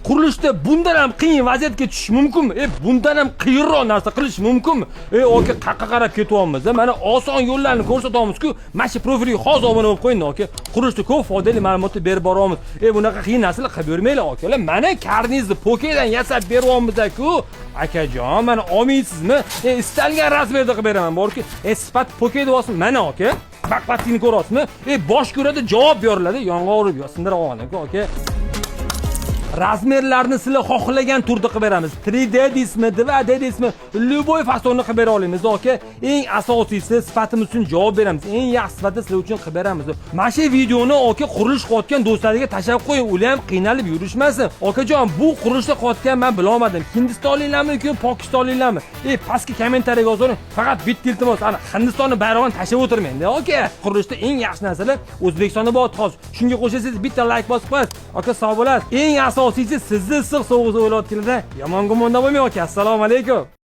qurilishda bundan ham qiyin vaziyatga tushish mumkinmi? Bundan ham qiyinroq narsa qilish mumkinmi? Oka qayerga qarab ketyapmiz? Mana oson yo'llarni ko'rsatyapmiz-ku. Mana shu profilga hozir obuna bo'lib qo'ying, oka. Qurilishda ko'p foydali ma'lumotlar berib boryapmiz. Bunaqa qiyin narsalar qilib bermanglar, okalar. Mana karnizni pokedan yasab beryapmiz-ku. Akajon, mana olmaysizmi? Istalgan razmerda qilib beraman. Borki, sifat poke deb olsin. Mana oka. Baqlatini ko'rasizmi? Bosh ko'radi, javob beriladi. Yong'oq urib sindirib olganku, oka. Razmerlarni sizlar xohlagan turda qilib beramiz. 3D deysizmi, 2D deysizmi, любой fasonni qilib bera olamiz, oka. Eng asosiysi sifatimiz uchun javob beramiz. Eng yaxshi sifatni sizlar uchun qilib beramiz. Mana shu videoni oka qurilish qilayotgan do'stlariga tashlab qo'ying. Ular ham qiynalib yurishmasin. Okajon, bu qurilishda qilayotgan men bilolmadim. Hindistonliklarmi yoki Pokistonliklarmi? Pastki kommentariyaga yozing. Faqat bitta iltimos, ana Hindistonni bayrog'ini tashlab o'tirmang-da, oka. Qurilishda eng yaxshi narsalar O'zbekistonda bor hozir. Shunga qo'shasiz bitta like bosib qo'yasiz. Oka, sog' bo'lasiz. Eng asosiysi sizni issiq sovuq o'ylayotganingizda yomon gumonda bo'lmang, oka. Assalomu alaykum.